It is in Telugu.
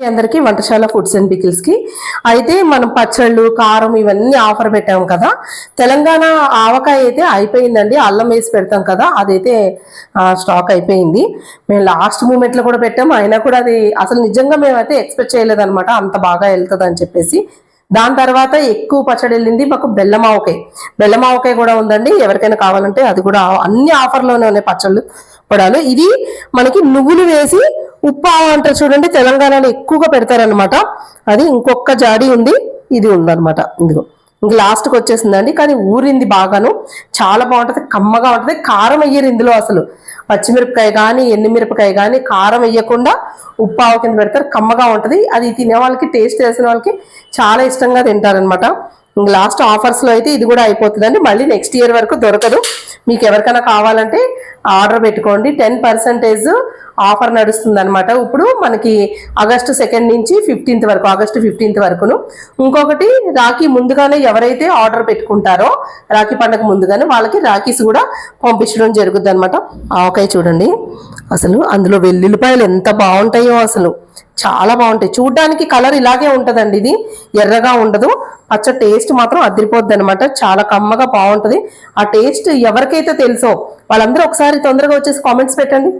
అందరికీ వంటశాల ఫుడ్స్ అండ్ పికిల్స్ కి అయితే మనం పచ్చళ్ళు కారం ఇవన్నీ ఆఫర్ పెట్టాం కదా. తెలంగాణ ఆవకాయ అయితే అయిపోయిందండి. అల్లం వేసి పెడతాం కదా, అదైతే స్టాక్ అయిపోయింది. మేము లాస్ట్ మూమెంట్ లో కూడా పెట్టాము, అయినా కూడా అది అసలు నిజంగా మేమైతే ఎక్స్పెక్ట్ చేయలేదన్నమాట అంత బాగా వెళ్తుంది అని చెప్పేసి. దాని తర్వాత ఎక్కువ పచ్చడి వెళ్ళింది మాకు బెల్లమావకాయ కూడా ఉందండి. ఎవరికైనా కావాలంటే అది కూడా అన్ని ఆఫర్లోనే ఉన్నాయి పచ్చళ్ళు పొడాలు. ఇది మనకి నువ్వులు వేసి ఉప్పు అంటారు చూడండి, తెలంగాణలో ఎక్కువగా పెడతారనమాట. అది ఇంకొక జాడి ఉంది, ఇది ఉందన్నమాట. ఇదిగో ఇంక లాస్ట్కి వచ్చేసిందండి, కానీ ఊరింది బాగాను. చాలా బాగుంటుంది, కమ్మగా ఉంటుంది. కారం వెయ్యరు ఇందులో అసలు. పచ్చిమిరపకాయ కానీ ఎండుమిరపకాయ కానీ కారం వేయకుండా ఉప్పు ఆవ కింద పెడతారు, కమ్మగా ఉంటుంది. అది తినే వాళ్ళకి, టేస్ట్ చేసిన వాళ్ళకి చాలా ఇష్టంగా తింటారనమాట. ఇంక లాస్ట్ ఆఫర్స్లో అయితే ఇది కూడా అయిపోతుందండి. మళ్ళీ నెక్స్ట్ ఇయర్ వరకు దొరకదు. మీకు ఎవరికైనా కావాలంటే ఆర్డర్ పెట్టుకోండి. 10% ఆఫర్ నడుస్తుంది అనమాట. ఇప్పుడు మనకి ఆగస్టు 2 నుంచి 15th వరకు, ఆగస్టు 15th వరకును. ఇంకొకటి రాఖీ ముందుగానే ఎవరైతే ఆర్డర్ పెట్టుకుంటారో రాఖీ పండుగ ముందుగానే వాళ్ళకి రాఖీస్ కూడా పంపించడం జరుగుతుంది అనమాట. ఆవకాయ చూడండి, అసలు అందులో వెల్లుల్లిపాయలు ఎంత బాగుంటాయో, అసలు చాలా బాగుంటాయి. చూడ్డానికి కలర్ ఇలాగే ఉంటుందండి, ఇది ఎర్రగా ఉండదు. పచ్చ టేస్ట్ మాత్రం అదిరిపోద్ది అనమాట. చాలా కమ్మగా బాగుంటుంది. ఆ టేస్ట్ ఎవరికైతే తెలుసో వాళ్ళందరూ ఒకసారి తొందరగా వచ్చేసి కామెంట్స్ పెట్టండి.